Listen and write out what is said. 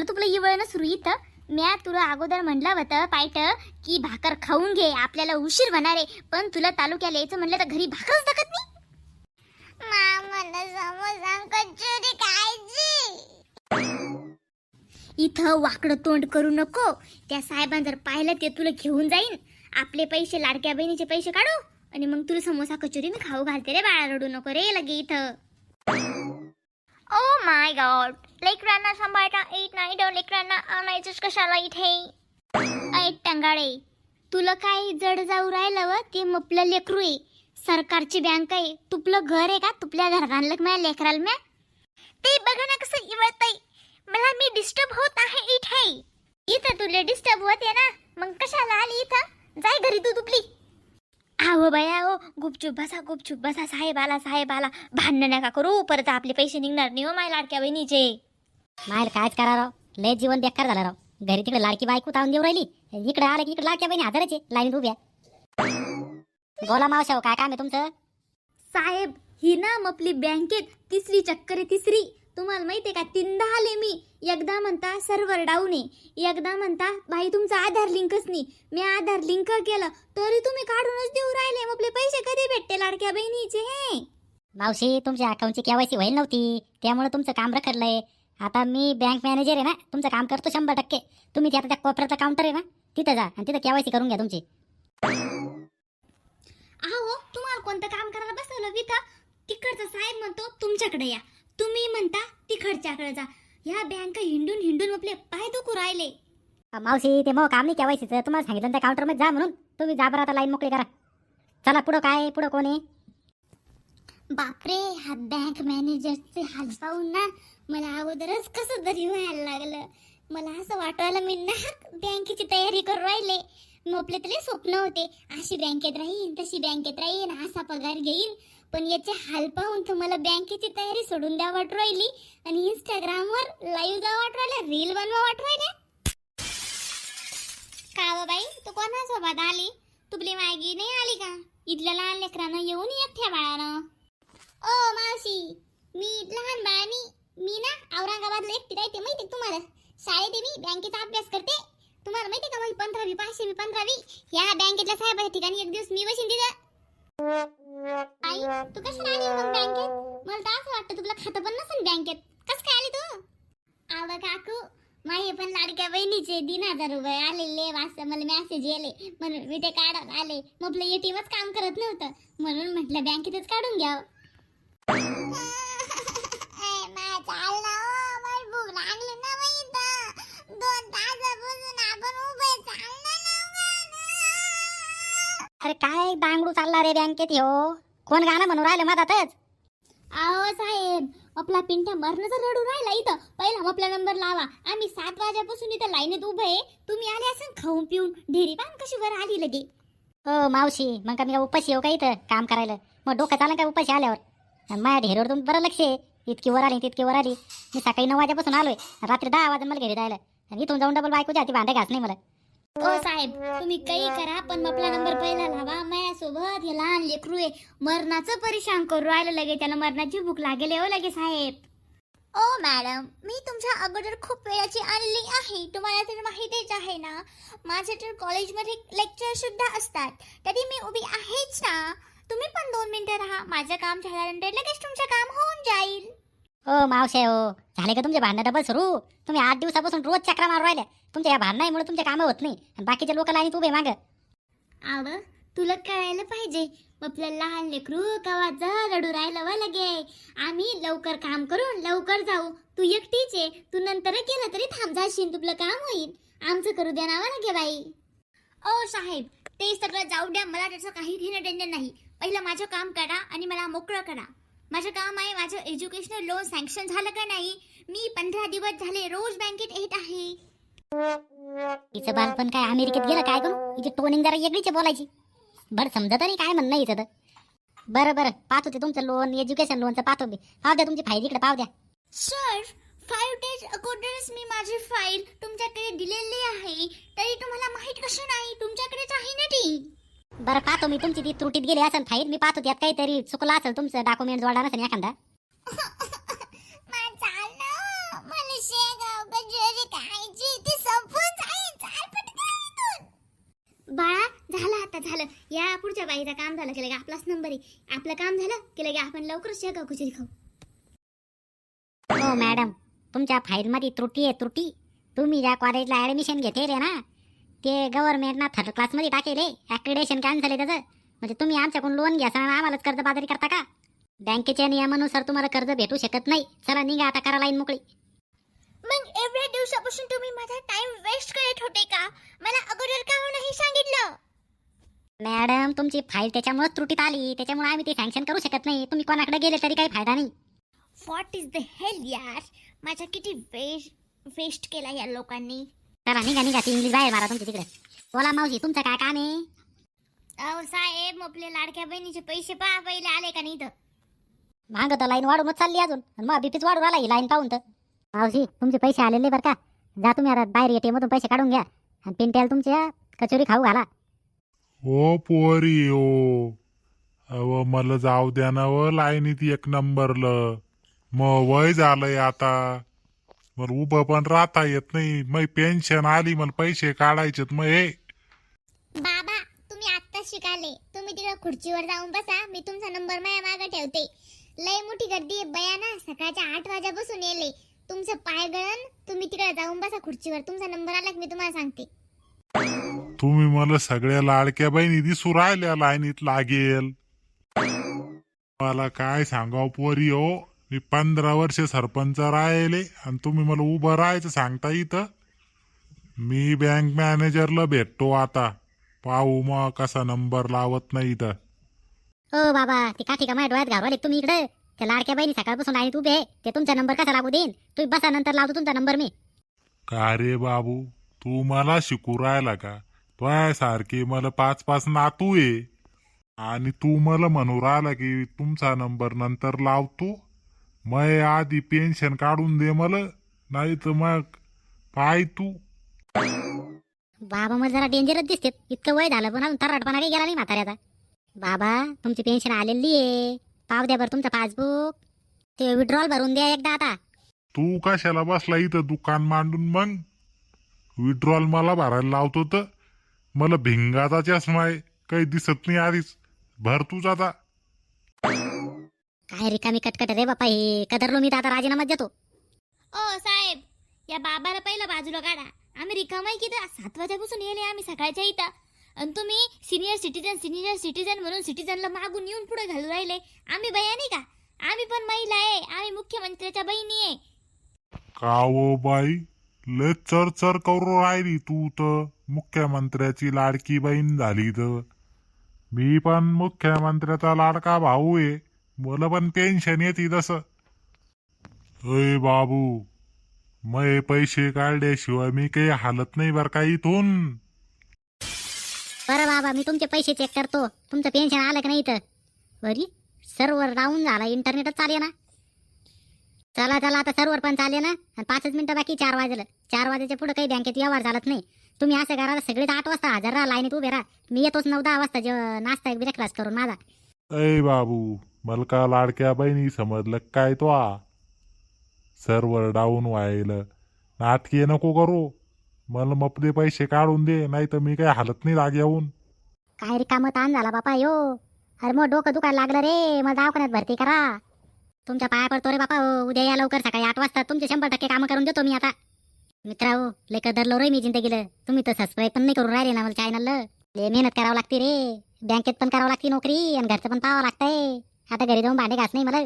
तुला इवळणं सुरू इथं. म्या तुला अगोदर म्हणलं होतं पायट की भाकर खाऊन घे, आपल्याला उशीर होणार आहे. पण तुला तालुक्याला यायचं म्हणलं तर घरी भाकरच टाकत नाही. मला समोसा कचोरी खायची. इथं वाकडं तोंड करू नको. त्या साहेबांनी जर पाहिलं ते तुला घेऊन जाईन. आपले पैसे, लाडक्या बहिणीचे पैसे काढू आणि मग तुला समोसा कचोरी मी खाऊ घालते रे बाळा. रडू नको रे लगे इथं. ओ माय गॉड, लेकरांना सांभाळता येत नाही तर लेकरांना आणायचंच कशाला इथे. ऐ टंगाळे, तुला काय जड जाऊ राहिलं व? ते मपलं लेकरू आहे, सरकारची बँक आहे. तुपलं घर आहे का? तुपल्या घरात आणलं माझ्या लेकराला म्या. ते बघा ना कसं इवळतंय. मला मी डिस्टर्ब होत आहे इथे. इथं तुला डिस्टर्ब होते ना, मग कशाला आली इथं? जाय घरी तू तुपली. आहो बाया हो, गुपचूप बसा. साहेब आला. भांडण नका करू, परत आपले पैसे निघणार नाही हो माझ्या लाडक्या बहिणीचे. मायल कायच करा राव, लय जीवन बेकार झालं राव. घरी तिकडे लाडकी बायको तावून देऊ राहिली, इकडे आलं की इकडे लाडक्या बहिणी हजाराचे लाईनीत उभ्या. बोला मावशाव, काय काम आहे तुमचं? साहेब, ही ना आपली बँकेत तिसरी चक्कर आहे, तिसरी. तुम्हाला माहितीये का, 3दा आले मी. एकदा म्हणता सर्व्हर डाऊन आहे, एकदा म्हणता भाई तुमचा आधार लिंकच नाही. मी आधार लिंक केलं तरी तुम्ही काढूनच देऊ राहिले. मग आपले पैसे कधी भेटते लाडक्या बहिणीचे? हे मावशी, तुमच्या अकाउंटची केवायसी व्हायला नव्हती, त्यामुळे तुमचं काम रखडलंय. आता मी बँक मॅनेजर आहे ना, तुमचं काम करतो 100%. तुम्ही ते आता त्या कोपऱ्याचं काउंटर आहे ना, तिथं जा आणि तिथं केवायसी करून घ्या तुमची. अहो, तुम्हाला कोणतं काम करायला बसवलं विथा? तिकडचा साहेब म्हणतो तुमच्याकडे या, तुम्ही म्हणता तिकडच्याकडे जा. ह्या बँक हिंडून आपले पाय दुखू राहिले. मावशी, ते मग काम नाही केवायसीचं. तुम्हाला सांगितलं त्या काउंटरमध्ये जा म्हणून. तुम्ही जा बरं, आता लाईन मोकळी करा. चला पुढं. काय पुढं कोण आहे? बापरे, हा बँक मॅनेजरचे हाल पाहून ना मला अगोदरच कसं तरी व्हायला लागलं. मला असं वाटायला मी ना बँकेची तयारी करू राहिले. मग आपले तरी स्वप्न होते, अशी बँकेत राहीन, तशी बँकेत राहीन, असा पगार घेईन. पण याचे हाल पाहून तर मला बँकेची तयारी सोडून द्या वाटू राहिली आणि इंस्टाग्रामवर लाईव्ह जा वाटू राहिल्या, रील बनवा वाटू राहिल्या. का बाई, तू कोणासोबत आली? तुपली मायगी नाही आली का? इथल्या लहान लेकरांना येऊन एकट्या बाळानं. ओ मावशी, मी लहान बाळानी, मी ना औरंगाबादला एकटी राहते माहिती तुम्हाला. शाळेत मी बँकेचा अभ्यास करते. तुम्हाला माहिती का, माझी 15वी पाचशे, मी 15वी. या बँकेतल्या साहेबाच्या ठिकाणी एक दिवस मी बसीन तिथं. आई, तू कशाला आली मग बँकेत? मला तर असं वाटतं तुला खातं पण नसेल बँकेत. कसं काय आली तू? आव काकू, माझे पण लाडक्या बहिणीचे 3,000 रुपये आलेले, वाचता मला मेसेज आले म्हणून मी ते काढून आले. मग आपलं एटीएमच काम करत नव्हतं म्हणून म्हटलं बँकेतच काढून घ्यावं. अरे काय दांगडू चालला रे बँकेत हो? कोण गाणं म्हणून राहिलं मधातच? अहो साहेब, आपला पिंट्या मरणाचा रडू राहिला इथं. पहिला आपला नंबर लावा. आम्ही 7 वाजेपासून इथं लाईनीत उभे आहे. तुम्ही आले असेल खाऊन पिऊन. ढेरी पान कशी वर आली लगे. हो मावशी, मग का मी उपाशी येऊ का इथं काम करायला? मग डोकं चालन का उपाशी आल्यावर? आणि माझ्या ढेरीवर तुम्ही बरं लक्ष आहे. इतकी वर आली तितकी वर आली. मी सकाळी 9 वाजेपासून आलोय, रात्री 10 वाजता मला घरी जायला. आणि इथून जाऊन डबल बायकोच्या हाती भांडे घास नाही मला. ओ साहेब, तुम्ही काही करा पण आपला नंबर पहिला लावा. माझ्यासोबत हे लहान लेकरू आहे, मरणाचं परेशान करू राहिलं लगे. त्याला मरणाची भूक लागेल हो लगे साहेब. ओ मॅडम, मी तुमच्या अगोदर खूप वेळाची आलेली आहे. तुम्हाला तर माहितीच आहे ना, माझे तर कॉलेजमध्ये लेक्चर सुद्धा असतात, तरी मी उभी आहेच ना. तुम्ही पण 2 मिनिटं राहा. माझं काम झाल्यानंतर लगेच तुमचं काम होऊन जाईल. हो मावशे हो, झाले का तुमचे भांडणं डबल सुरू? तुम्ही 8 दिवसापासून रोज चक्रा मारू राहिल्या. तुमच्या या भांडणामुळे तुमचे कामं होत नाही आणि बाकीच्या लोक लाईनीत उभे मागं. आव, तुला कळायला पाहिजे. आपलं लहान लेकरू कवाचं रडू राहिलं व लगे. आम्ही लवकर काम करून लवकर जाऊ. तू एकटीच आहे, तू नंतर केलं तरी थांब जाशील, तुझं काम होईल. आमचं करू द्या ना लगे बाई. ओ साहेब, ते सगळं जाऊ द्या, मला त्याचं काही घेणं देणं नाही. पहिलं माझं काम करा आणि मला मोकळं करा. माझं काम आहे, माझं एज्युकेशनल लोन सँक्शन झालं का नाही? मी 15 दिवस झाले रोज बँकेत येत आहे. तिचं बालपण काय अमेरिकेत गेलं काय करू? हिची टोनिंग जरा वेगळीच बोलायची. बरं समजत नाही काय म्हणणं हिचं तर. बरं पाहतो ते तुमचं लोन, एज्युकेशन लोनचं पाहतो मी. पाहू द्या तुमची फाईल इकडे, पाहू द्या. सर, 5 डेज अगोदरच मी माझी फाईल तुमच्याकडे दिलेली आहे, तरी तुम्हाला माहित कसं नाही? तुमच्याकडेच आहे ना ती. बरं पाहतो मी, तुमची ती त्रुटीत गेली असेल फाईल. मी पाहतो त्यात काहीतरी चुकलं असेल, तुमचं डॉक्युमेंट जोडा नसेल एखादा. मला शेगाव कचोरी आता झालं. या पुढच्या बाईचं काम झालं की लगे आपलाच नंबर आहे. आपलं काम झालं की लगे आपण लवकरच शेगाव कचोरी खाऊ. हो मॅडम, तुमच्या फाईलमध्ये त्रुटी आहे त्रुटी. तुम्ही ज्या कॉलेजला ॲडमिशन घेतले ना ते गव्हर्नमेंटना थर्ड क्लासमध्ये टाकेले. ॲक्रिडेशन कॅन्सल आहे त्याचं. म्हणजे तुम्ही आमच्याकडून लोन घ्यासा आणि आम्हालाच कर्जबाजारी करता का? बँकेच्या नियमानुसार तुम्हाला कर्ज भेटू शकत नाही. चला निघा आता, करा लाईन मोकळी. मग एवढ्या दिवसापासून तुम्ही माझा टाइम वेस्ट करत होते का? मला अगोदर का नाही सांगितलं? मॅडम, तुमची फाईल त्याच्यामुळेच त्रुटीत आली. त्याच्यामुळे आम्ही ते सँक्शन करू शकत नाही. तुम्ही कोणाकडे गेले तरी काही फायदा नाही. व्हॉट इज द हेल यार, माझा किती वेस्ट केला या लोकांनी. चला निघा निघा, ती इंग्लिश बाहेर मारा तुमची तिकडे. बोला मावशी, तुमचं काय काम आहे? अहो साहेब, आपल्या लाडक्या बहिणीचे पैसे पहा पहिले आले का नाही इथं. मागं तर लाईन वाढूनच चालली अजून, आणि मग बीपीच वाढून आला ही लाईन पाहून तर. मावशी, तुमचे पैसे आलेले बरं का. जा तुम्ही आता बाहेर ATM मधून पैसे काढून घ्या आणि पिंट्याला तुमच्या कचोरी खाऊ घाला. ओ पोरी ओ, अव मला जाऊ द्या ना व लाईनीत एक नंबरलं. मग वय झालंय आता, मला उभं पण राहता येत नाही. मग पेन्शन आली, मला पैसे काढायचेत. मग हे बाबा, तुम्ही आत्ता शिकाले. तुम्ही तिकडे खुर्चीवर जाऊन बसा. मी तुमचा नंबर माझ्या मागे ठेवते. लय मोठी गर्दी आहे बया ना, सकाळच्या 8 वाजेपासून येले. तुमचं पाय गळन, तुम्ही तिकडे जाऊन बसा खुर्चीवर. तुमचा नंबर आला की मी तुम्हाला सांगते. तुम्ही मला सगळ्या लाडक्या बहिणी दिसू राहिल्या लाईनीत लागेल. मला काय सांगाव पोरी हो, मी 15 वर्ष सरपंच राहिले आणि तुम्ही मला उभं राहायचं सांगता इथं. मी बँक मॅनेजरला भेटतो आता. पाहू मग कसा नंबर लावत नाही इथं. ओ बाबा, ती काठी का माझ्या डोळ्यात घालवाले तुम्ही इकडे. त्या लाडक्या बहिणी सकाळपासून लाईनीत उभे आहे. ते तुमचा नंबर कसा लागू देईन? तुम्ही बसा, नंतर लावतो तुमचा नंबर मी. का रे बाबू, तू मला शिकू राहिला का? तो सारखे मला 5-5 नातू आहे आणि तू मला म्हणू राहिला की तुमचा नंबर नंतर लावतो. मग आधी पेन्शन काढून दे मला, नाही तर मग पाय तू. बाबा, मला जरा डेंजरच दिसते. इतकं वय झालं पण अजून तर्राटपणा काही गेला नाही म्हाताऱ्याचा. बाबा, तुमची पेन्शन आलेली आहे. पाव द्या बरं तुमचं पासबुक. ते विड्रॉल भरून द्या एकदा आता. तू कशाला बसला इथं दुकान मांडून? मग विड्रॉल मला भरायला लावतो तर मला भिंगाचा चष्मा आहे, काही दिसत नाही आधीच. भर तूच आता. काय रिकामी कटकट रे बापा, हे कदरलो मी तर आता राजीनामा देतो. ओ साहेब, या बाबाला पहिलं बाजूला काढा. आम्ही रिकामाई की 7 वाजेपासून येले आम्ही सकाळच्या इथं. आणि तुम्ही सिनियर सिटीजन म्हणून सिटीजनला मागून येऊन पुढे घालू राहिले. आम्ही बया नाही का? आम्ही पण महिला आहे. आम्ही मुख्यमंत्र्याच्या बहिणी आहे. कावो बाई, लय चर करू राहिली तू तर. मुख्यमंत्र्याची लाडकी बहीण झाली तर. मी पण मुख्यमंत्र्याचा लाडका भाऊ आहे, मला पण पेन्शन येते तसं. अय बाबू, मग पैसे काढल्याशिवाय मी काही हालत नाही बरं का इथून. बरं बाबा, मी तुमचे पैसे चेक करतो. तुमचं पेन्शन आलं का नाही इथं? बरी, सर्व्हर डाऊन झाला, इंटरनेटच चाले ना. चला चला, आता सर्व्हर पण चाले ना. आणि 5 मिनिटं बाकी 4 वाजलं. 4 वाजेच्या पुढे काही बँकेत व्यवहार झालाच नाही. तुम्ही असं करा, सगळेच 8 वाजता हजर राहा, लाईनीत उभे राहा. मी येतोच 9-10 वाजता नाश्ता ब्रेकफास्ट करून माझा. अय बाबू, मला का लाडक्या बहिणी समजलं काय तो? सर्व्हर डाऊन व्हायला नाटकी नको करू. मला मपले पैसे काढून दे, नाही तर मी काही हालत नाही जाग्याहून. काय रिकामं ताण झाला बापा यो. अरे मग डोकं दुखायला लागलं रे, मग दवाखान्यात भरती करा. तुमच्या पाया पडतो रे बापा. उद्या या लवकर, सकाळी 8 वाजता तुमचे 100% कामं करून देतो मी आता. मित्रांनो, लय कदरलो रे मी जिंदगीला. तुम्ही तर सबस्क्राईब पण नाही करून राहिले ना मला चॅनलला. लय मेहनत करावं लागते रे. बँकेत पण करावं लागते नोकरी आणि घरचं पण पाहावं लागतंय. आता घरी जाऊन भांडे घास नाही मला.